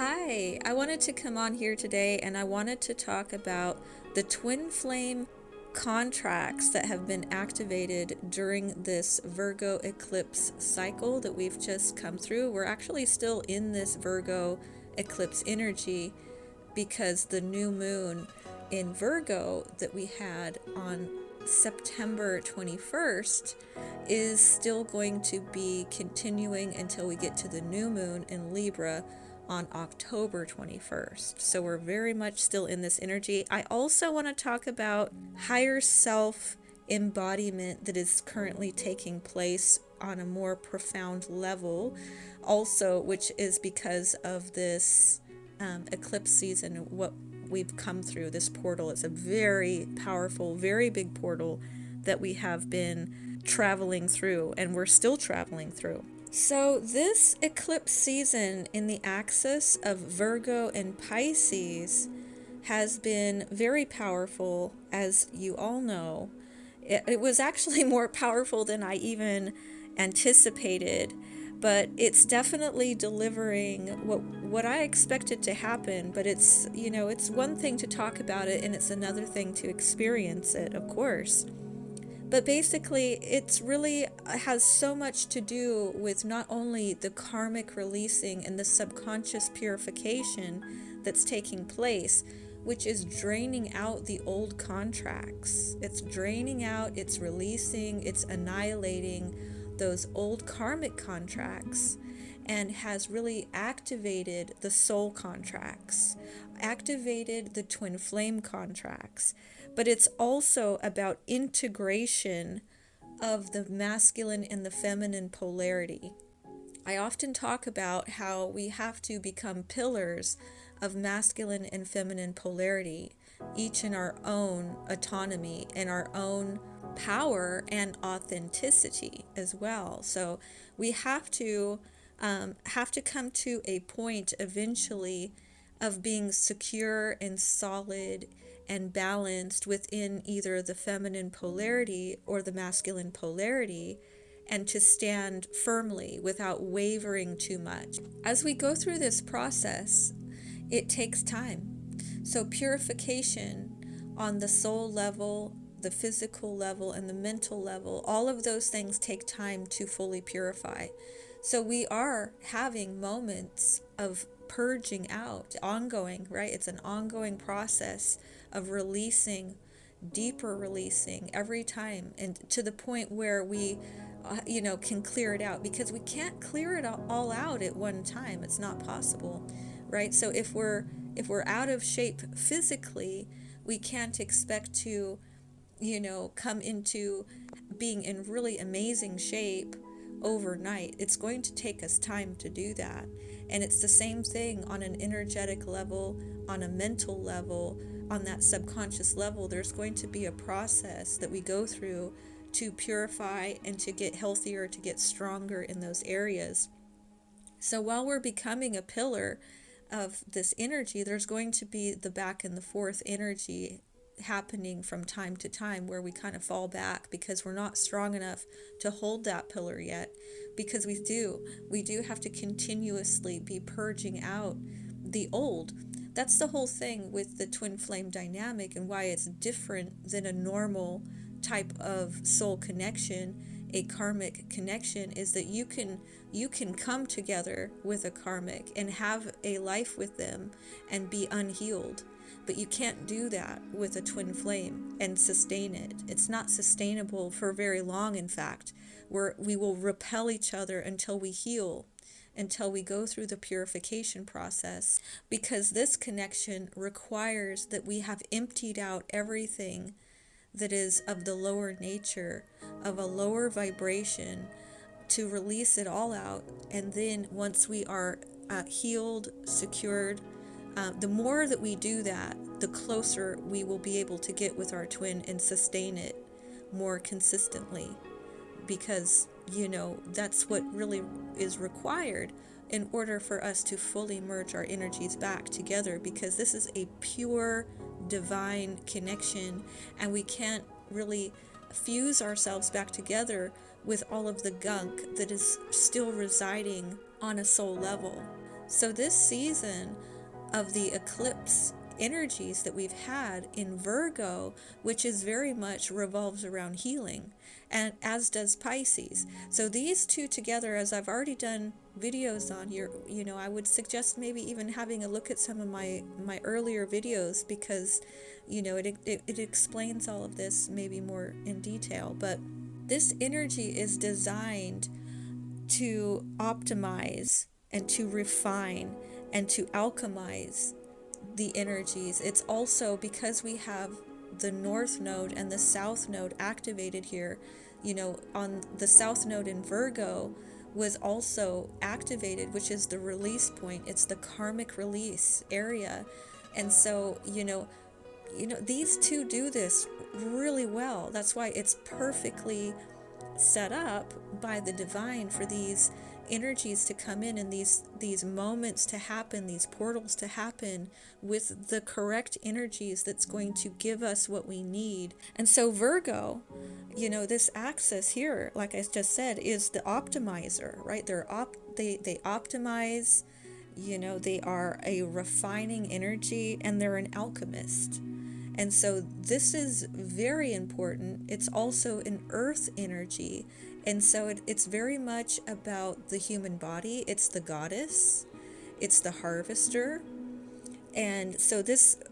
Hi, I wanted to come on here today and I wanted to talk about the twin flame contracts that have been activated during this Virgo eclipse cycle that we've just come through. We're actually still in this Virgo eclipse energy because the new moon in Virgo that we had on September 21st is still going to be continuing until we get to the new moon in Libra on October 21st. So we're very much still in this energy. I also want to talk about higher self embodiment that is currently taking place on a more profound level, also, which is because of this eclipse season, what we've come through. This portal is a very powerful, very big portal that we have been traveling through, and we're still traveling through. So this eclipse season in the axis of Virgo and Pisces has been very powerful, as you all know. It was actually more powerful than I even anticipated, but it's definitely delivering what I expected to happen. But it's one thing to talk about it and it's another thing to experience it, of course. But basically, it's really has so much to do with not only the karmic releasing and the subconscious purification that's taking place, which is draining out the old contracts. It's draining out, it's releasing, it's annihilating those old karmic contracts, and has really activated the soul contracts, activated the twin flame contracts. But it's also about integration of the masculine and the feminine polarity. I often talk about how we have to become pillars of masculine and feminine polarity, each in our own autonomy and our own power and authenticity as well. So we have to come to a point eventually of being secure and solid and balanced within either the feminine polarity or the masculine polarity, and to stand firmly without wavering too much. As we go through this process, it takes time. So purification on the soul level, the physical level, and the mental level, all of those things take time to fully purify. So we are having moments of purging out, ongoing, right? It's an ongoing process of releasing, deeper releasing every time, and to the point where we can clear it out, because we can't clear it all out at one time. It's not possible, right? So if we're out of shape physically, we can't expect to come into being in really amazing shape overnight. It's going to take us time to do that. And it's the same thing on an energetic level, on a mental level, on that subconscious level. There's going to be a process that we go through to purify and to get healthier, to get stronger in those areas. So while we're becoming a pillar of this energy, there's going to be the back and the forth energy happening from time to time, where we kind of fall back because we're not strong enough to hold that pillar yet, because we do have to continuously be purging out the old. That's the whole thing with the twin flame dynamic, and why it's different than a normal type of soul connection, a karmic connection, is that you can come together with a karmic and have a life with them and be unhealed. But you can't do that with a twin flame and sustain it. It's not sustainable for very long, in fact. We will repel each other until we heal, until we go through the purification process, because this connection requires that we have emptied out everything that is of the lower nature, of a lower vibration, to release it all out. And then once we are healed, secured, the more that we do that, the closer we will be able to get with our twin and sustain it more consistently, because that's what really is required in order for us to fully merge our energies back together, because this is a pure divine connection, and we can't really fuse ourselves back together with all of the gunk that is still residing on a soul level. So this season of the eclipse energies that we've had in Virgo, which is very much revolves around healing, and as does Pisces. So these two together, as I've already done videos on, I would suggest maybe even having a look at some of my earlier videos, because it explains all of this maybe more in detail. But this energy is designed to optimize and to refine and to alchemize the energies. It's also because we have the North Node and the South Node activated here, on the South Node in Virgo was also activated, which is the release point. It's the karmic release area. And so, these two do this really well. That's why it's perfectly set up by the divine for these energies to come in and these moments to happen, these portals to happen with the correct energies that's going to give us what we need. And so Virgo, this axis here, like I just said, is the optimizer, right? They optimize, they are a refining energy, and they're an alchemist. And so this is very important. It's also an earth energy. And so it's very much about the human body. It's the goddess. It's the harvester. And so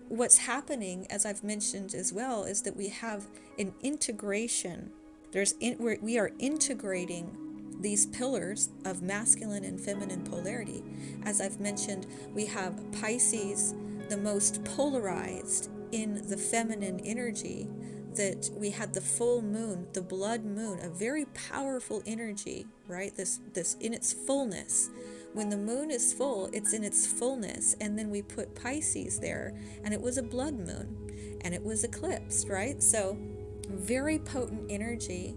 what's happening, as I've mentioned as well, is that we have an integration. We are integrating these pillars of masculine and feminine polarity. As I've mentioned, we have Pisces, the most polarized in the feminine energy, that we had the full moon, the blood moon, a very powerful energy, right? This in its fullness. When the moon is full, it's in its fullness. And then we put Pisces there, and it was a blood moon, and it was eclipsed, right? So very potent energy.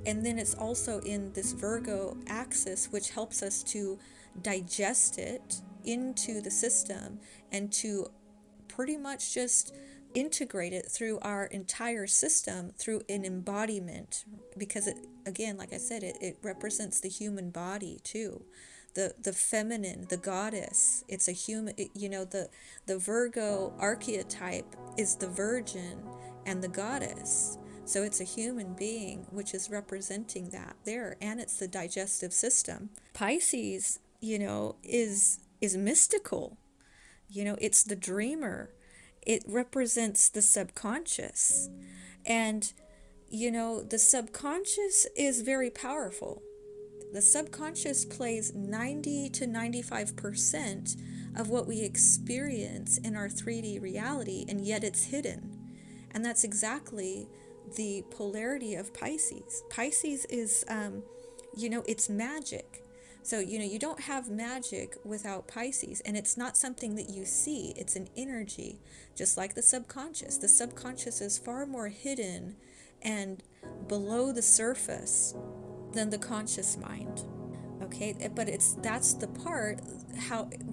And then it's also in this Virgo axis, which helps us to digest it into the system and to pretty much just integrate it through our entire system through an embodiment, because it, again, like I said, it represents the human body too, the feminine, the goddess. It's a human, the Virgo archetype is the virgin and the goddess. So it's a human being which is representing that there, and it's the digestive system. Pisces, is mystical. It's the dreamer. It represents the subconscious. And, the subconscious is very powerful. The subconscious plays 90 to 95% of what we experience in our 3D reality, and yet it's hidden. And that's exactly the polarity of Pisces. Pisces is, it's magic. So, you don't have magic without Pisces, and it's not something that you see. It's an energy, just like the subconscious. The subconscious is far more hidden and below the surface than the conscious mind. Okay, but that's the part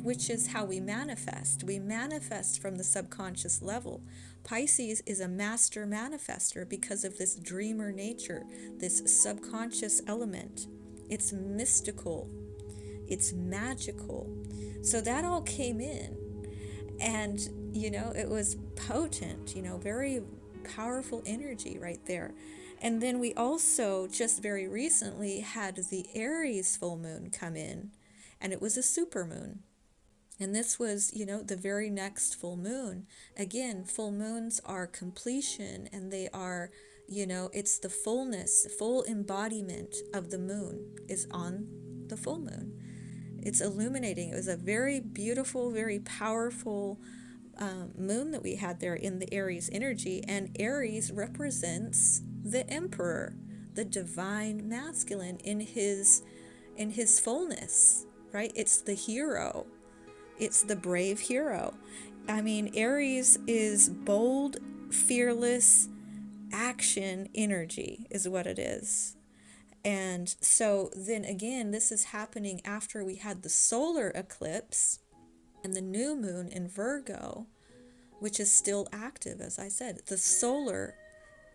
which is how we manifest. We manifest from the subconscious level. Pisces is a master manifester because of this dreamer nature, this subconscious element. It's mystical. It's magical. So that all came in, and it was potent, very powerful energy right there. And then we also just very recently had the Aries full moon come in, and it was a super moon. And this was, the very next full moon. Again, full moons are completion, and they are, it's the fullness, full embodiment of the moon is on the full moon. It's illuminating. It was a very beautiful, very powerful moon that we had there in the Aries energy. And Aries represents the emperor, the divine masculine in his fullness, right? It's the hero. It's the brave hero. I mean, Aries is bold, fearless, action energy is what it is. And so then again, this is happening after we had the solar eclipse and the new moon in Virgo, which is still active, as I said. The solar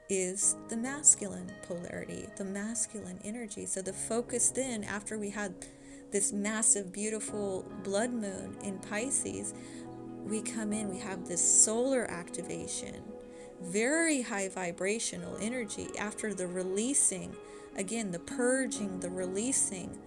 is the masculine polarity, the masculine energy. So the focus then, after we had this massive, beautiful blood moon in Pisces, we come in, we have this solar activation, very high vibrational energy after the releasing, again, the purging, the releasing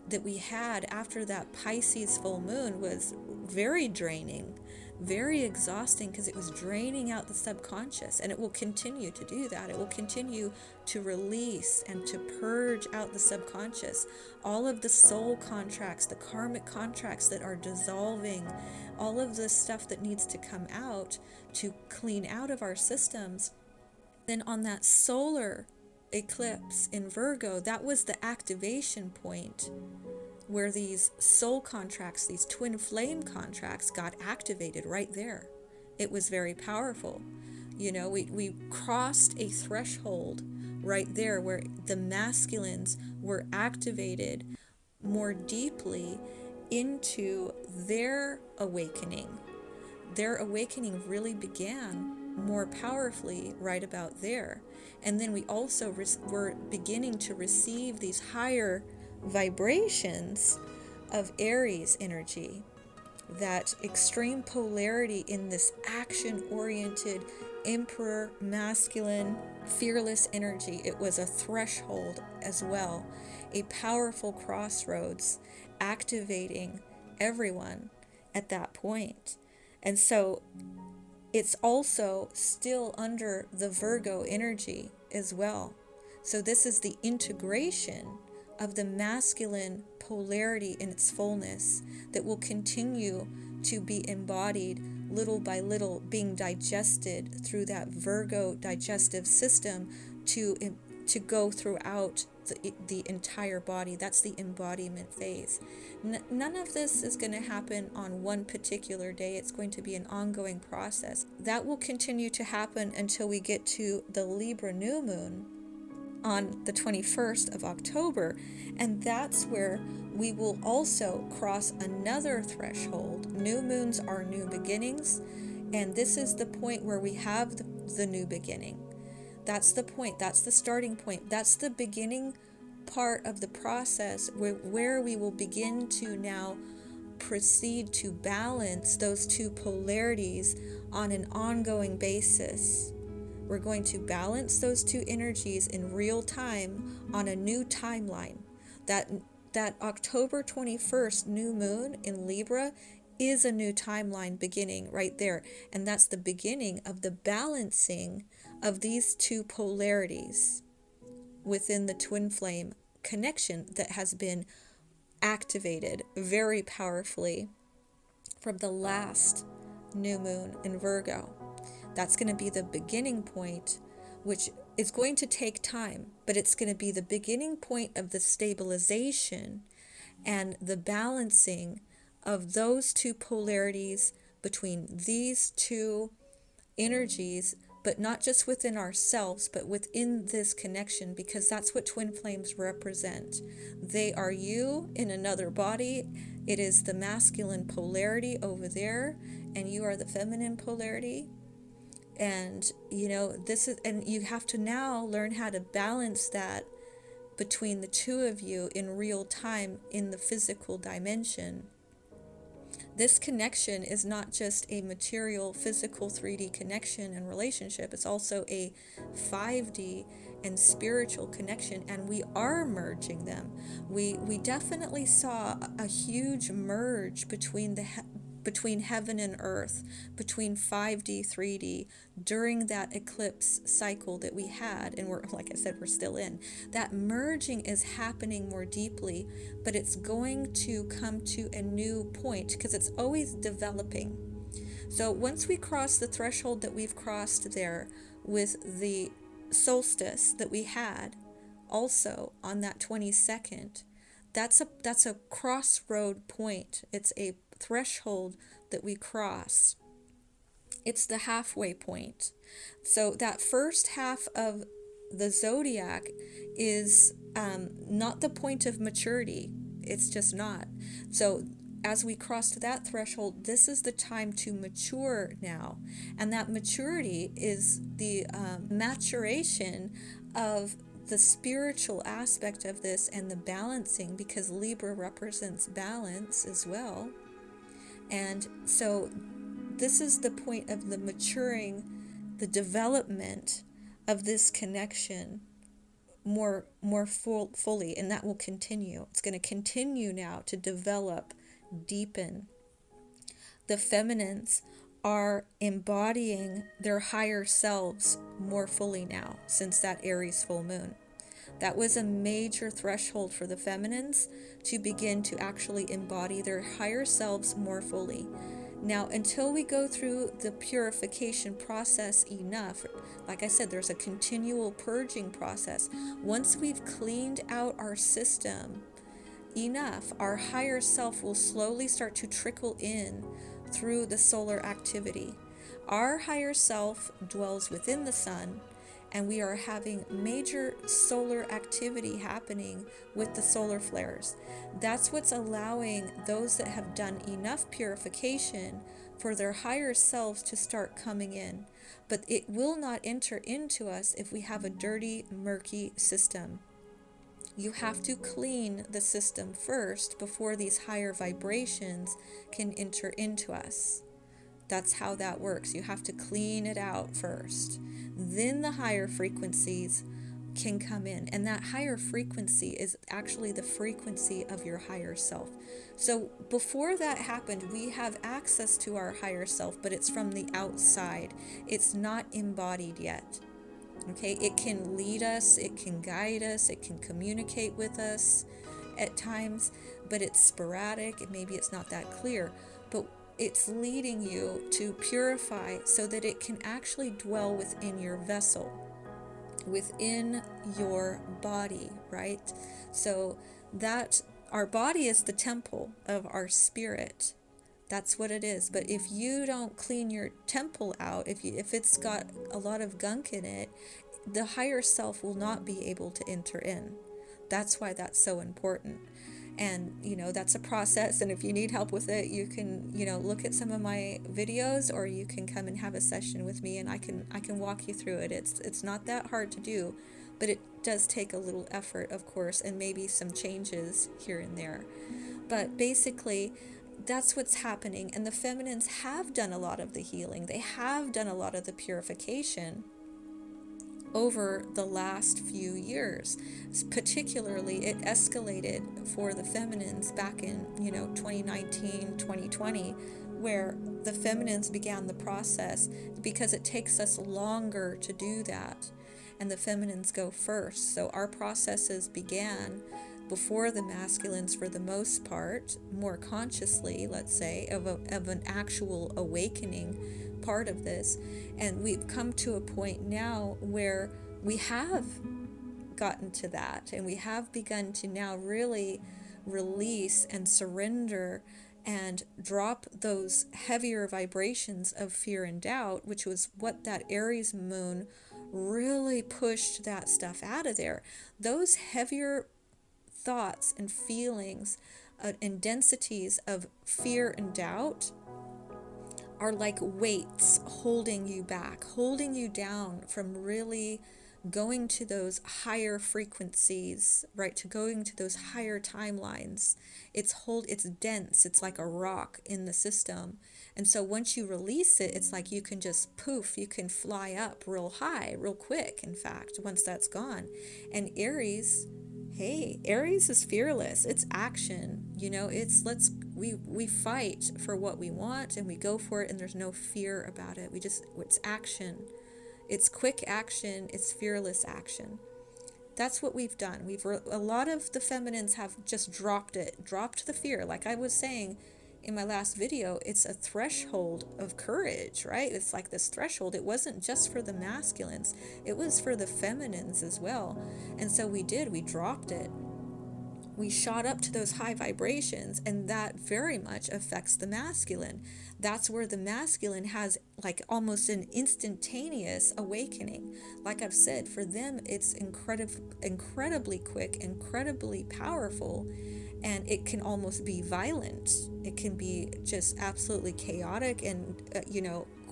that we had after that Pisces full moon was very draining, very exhausting, because it was draining out the subconscious, and it will continue to do that. It will continue to release and to purge out the subconscious, all of the soul contracts, the karmic contracts that are dissolving, all of the stuff that needs to come out to clean out of our systems. Then on that solar eclipse in Virgo, that was the activation point where these soul contracts, these twin flame contracts, got activated right there. It was very powerful. We crossed a threshold right there where the masculines were activated more deeply into their awakening. Their awakening really began more powerfully right about there. And then we also were beginning to receive these higher vibrations of Aries energy, that extreme polarity in this action-oriented, emperor, masculine, fearless energy. It was a threshold as well, a powerful crossroads, activating everyone at that point. And so it's also still under the Virgo energy as well. So this is the integration of the masculine polarity in its fullness that will continue to be embodied little by little, being digested through that Virgo digestive system to go throughout the entire body. That's the embodiment phase. None of this is going to happen on one particular day. It's going to be an ongoing process. That will continue to happen until we get to the Libra new moon on the 21st of October, and that's where we will also cross another threshold. New moons are new beginnings, and this is the point where we have the new beginning. That's the point, that's the starting point, that's the beginning part of the process where we will begin to now proceed to balance those two polarities on an ongoing basis. We're going to balance those two energies in real time on a new timeline. That October 21st new moon in Libra is a new timeline beginning right there. And that's the beginning of the balancing of these two polarities within the twin flame connection that has been activated very powerfully from the last new moon in Virgo. That's going to be the beginning point, which is going to take time, but it's going to be the beginning point of the stabilization and the balancing of those two polarities between these two energies, but not just within ourselves, but within this connection, because that's what twin flames represent. They are you in another body. It is the masculine polarity over there, and you are the feminine polarity. And this is, and you have to now learn how to balance that between the two of you in real time in the physical dimension. This connection is not just a material, physical 3D connection and relationship. It's also a 5D and spiritual connection, and we are merging them. We definitely saw a huge merge between between heaven and earth, between 5D, 3D, during that eclipse cycle that we had, and we're, like I said, we're still in. That merging is happening more deeply, but it's going to come to a new point because it's always developing. So once we cross the threshold that we've crossed there with the solstice that we had also on that 22nd, that's a crossroad point. It's a threshold that we cross. It's the halfway point. So that first half of the zodiac is not the point of maturity. It's just not. So as we cross to that threshold, this is the time to mature now. And that maturity is the maturation of the spiritual aspect of this and the balancing, because Libra represents balance as well. And so this is the point of the maturing, the development of this connection more fully, and that will continue. It's going to continue now to develop, deepen. The feminines are embodying their higher selves more fully now since that Aries full moon. That was a major threshold for the feminines to begin to actually embody their higher selves more fully. Now, until we go through the purification process enough, like I said, there's a continual purging process. Once we've cleaned out our system enough, our higher self will slowly start to trickle in through the solar activity. Our higher self dwells within the sun, and we are having major solar activity happening with the solar flares. That's what's allowing those that have done enough purification for their higher selves to start coming in. But it will not enter into us if we have a dirty, murky system. You have to clean the system first before these higher vibrations can enter into us. That's how that works. You have to clean it out first. Then the higher frequencies can come in. And that higher frequency is actually the frequency of your higher self. So before that happened, we have access to our higher self, but it's from the outside. It's not embodied yet. Okay, it can lead us, it can guide us, it can communicate with us at times, but it's sporadic, and maybe it's not that clear. But it's leading you to purify so that it can actually dwell within your vessel, within your body, right? So that our body is the temple of our spirit. That's what it is. But if you don't clean your temple out, if it's got a lot of gunk in it, the higher self will not be able to enter in. That's why that's so important. And, that's a process. And if you need help with it, you can, look at some of my videos, or you can come and have a session with me, and I can walk you through it. It's not that hard to do, but it does take a little effort, of course, and maybe some changes here and there. But basically, that's what's happening. And the feminines have done a lot of the healing. They have done a lot of the purification over the last few years. Particularly, it escalated for the feminines back in 2019, 2020, where the feminines began the process, because it takes us longer to do that, and the feminines go first. So our processes began before the masculines, for the most part, more consciously, let's say, of an actual awakening part of this. And we've come to a point now where we have gotten to that, and we have begun to now really release and surrender and drop those heavier vibrations of fear and doubt, which was what that Aries moon really pushed that stuff out of there. Those heavier thoughts and feelings and densities of fear and doubt are like weights holding you back, holding you down from really going to those higher frequencies, right? To going to those higher timelines. It's dense. It's like a rock in the system. And so once you release it, it's like you can just poof, you can fly up real high, real quick, in fact, once that's gone. And Aries, hey, Aries is fearless. It's action. We fight for what we want, and we go for it, and there's no fear about it. It's action. It's quick action. It's fearless action. That's what we've done. A lot of the feminines have just dropped the fear. Like I was saying in my last video, it's a threshold of courage, right? It's like this threshold. It wasn't just for the masculines. It was for the feminines as well. And so we dropped it. We shot up to those high vibrations, and that very much affects the masculine. That's where the masculine has like almost an instantaneous awakening. Like I've said, for them, it's incredibly quick, incredibly powerful, and it can almost be violent. It can be just absolutely chaotic and,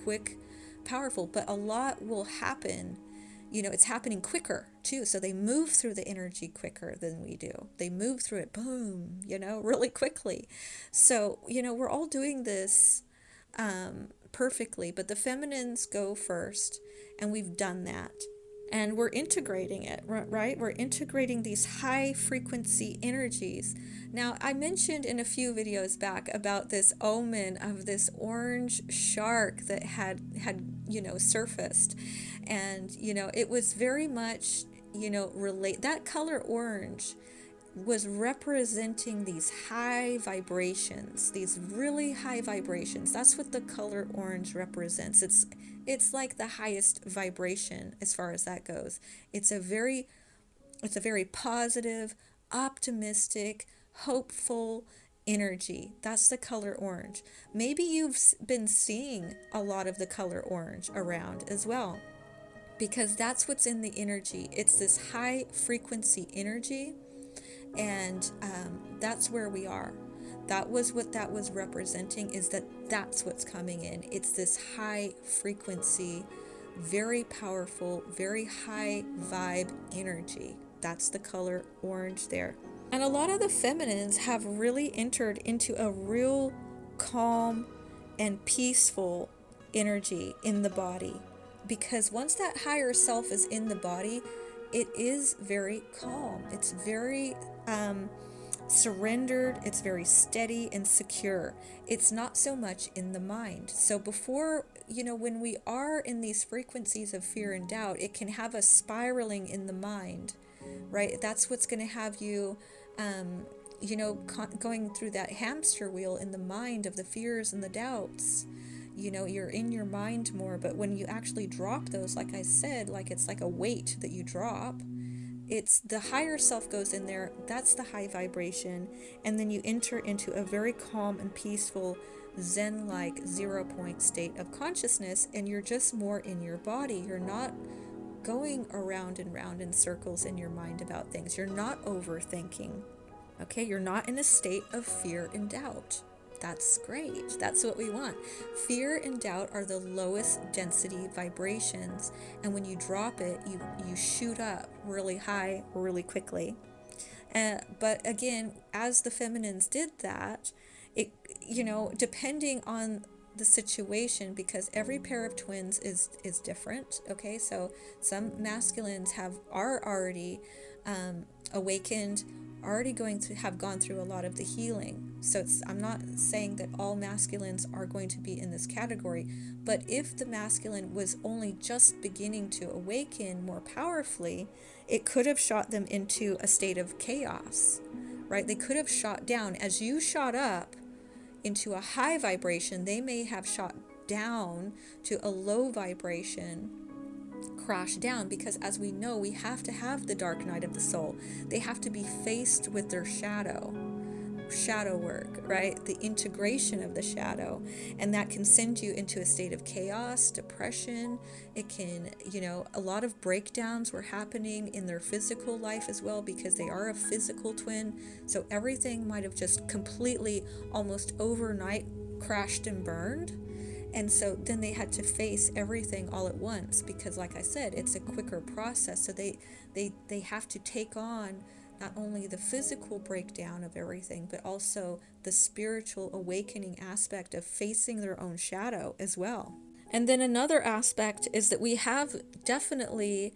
quick, powerful. But a lot will happen it's happening quicker too. So they move through the energy quicker than we do. They move through it, boom, really quickly. So, we're all doing this perfectly, but the feminines go first, and we've done that. And we're integrating it, right? We're integrating these high frequency energies. Now, I mentioned in a few videos back about this omen of this orange shark that had surfaced. And, it was very much, relate that color orange was representing these high vibrations, these really high vibrations. That's what the color orange represents. It's like the highest vibration as far as that goes. It's a very positive, optimistic, hopeful energy. That's the color orange. Maybe you've been seeing a lot of the color orange around as well, because that's what's in the energy. It's this high frequency energy, and that's where we are. That was what that was representing, is that's what's coming in. It's this high frequency, very powerful, very high vibe energy. That's the color orange there. And a lot of the feminines have really entered into a real calm and peaceful energy in the body, because once that higher self is in the body, it is very calm. It's very surrendered. It's very steady and secure. It's not so much in the mind. So before, when we are in these frequencies of fear and doubt, it can have us spiraling in the mind, right? That's what's going to have you, going through that hamster wheel in the mind of the fears and the doubts. You're in your mind more, but when you actually drop those, like I said, like it's like a weight that you drop, it's the higher self goes in there. That's the high vibration. And then you enter into a very calm and peaceful, Zen-like 0 point state of consciousness, and you're just more in your body. You're not going around and round in circles in your mind about things. You're not overthinking. Okay, you're not in a state of fear and doubt. That's great. That's what we want. Fear and doubt are the lowest density vibrations, and when you drop it, you shoot up really high really quickly. But again, as the feminines did that, it depending on the situation, because every pair of twins is different. Okay, so some masculines are already awakened, already have gone through a lot of the healing. So I'm not saying that all masculines are going to be in this category, but if the masculine was only just beginning to awaken more powerfully, it could have shot them into a state of chaos, right? They could have shot down. As you shot up into a high vibration, they may have shot down to a low vibration, crash down, because as we know, we have to have the dark night of the soul. They have to be faced with their shadow work, right? The integration of the shadow, and that can send you into a state of chaos, depression. It can, a lot of breakdowns were happening in their physical life as well, because they are a physical twin. So everything might have just completely, almost overnight, crashed and burned. And so then they had to face everything all at once, because like I said, it's a quicker process. So they have to take on not only the physical breakdown of everything, but also the spiritual awakening aspect of facing their own shadow as well. And then another aspect is that we have definitely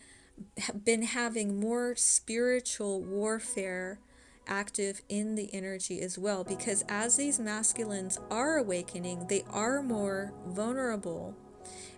been having more spiritual warfare active in the energy as well, because as these masculines are awakening, they are more vulnerable,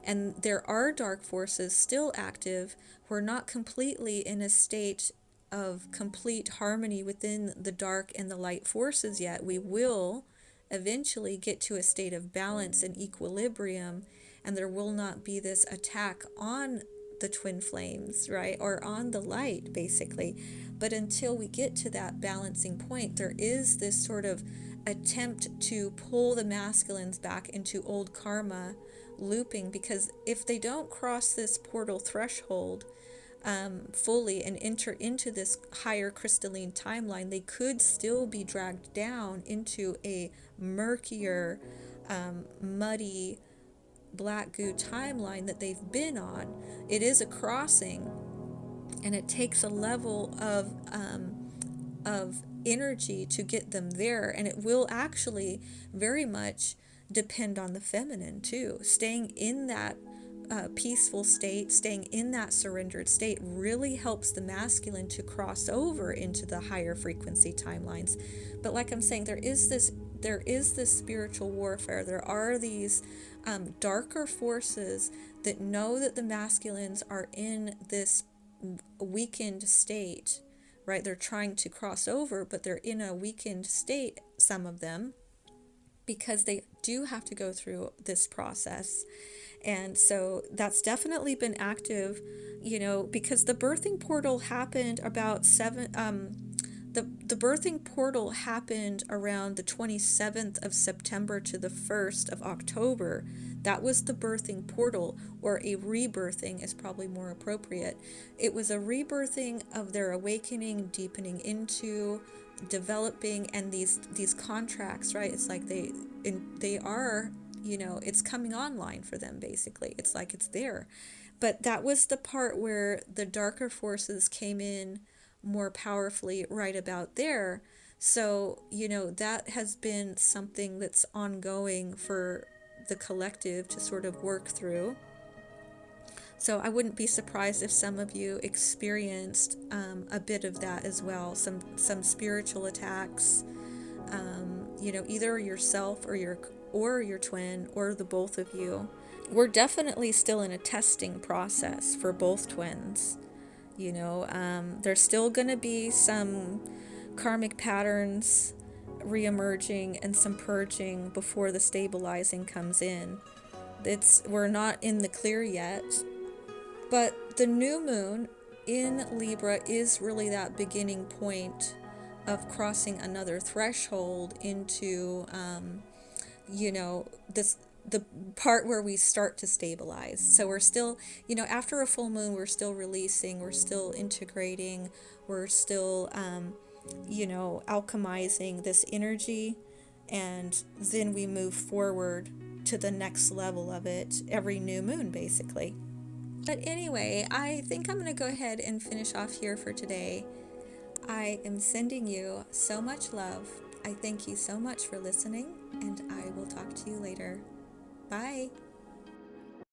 and there are dark forces still active. We're not completely in a state of complete harmony within the dark and the light forces yet. We will eventually get to a state of balance and equilibrium, and there will not be this attack on the twin flames, right? Or on the light, basically. But until we get to that balancing point, there is this sort of attempt to pull the masculines back into old karma looping, because if they don't cross this portal threshold fully and enter into this higher crystalline timeline, they could still be dragged down into a murkier, muddy, black goo timeline that they've been on. It is a crossing, and it takes a level of energy to get them there, and it will actually very much depend on the feminine too. Staying in that peaceful state, staying in that surrendered state really helps the masculine to cross over into the higher frequency timelines. But like I'm saying, there is this spiritual warfare. There are these darker forces that know that the masculines are in this weakened state, right? They're trying to cross over, but they're in a weakened state, some of them, because they do have to go through this process. And so that's definitely been active, because the birthing portal happened about the birthing portal happened around the 27th of September to the 1st of October. That was the birthing portal, or a rebirthing is probably more appropriate. It was a rebirthing of their awakening, deepening into, developing, and these contracts, right? It's like they are, it's coming online for them, basically. It's like it's there. But that was the part where the darker forces came in more powerfully right about there. So, that has been something that's ongoing for the collective to sort of work through. So I wouldn't be surprised if some of you experienced a bit of that as well, some spiritual attacks, either yourself or your twin, or the both of you. We're definitely still in a testing process for both twins. There's still going to be some karmic patterns reemerging and some purging before the stabilizing comes in. We're not in the clear yet, but the new moon in Libra is really that beginning point of crossing another threshold into, the part where we start to stabilize. So we're still, after a full moon, we're still releasing, we're still integrating, we're still, alchemizing this energy, and then we move forward to the next level of it every new moon, basically. But anyway, I think I'm going to go ahead and finish off here for today. I am sending you so much love. I thank you so much for listening, and I will talk to you later. Bye.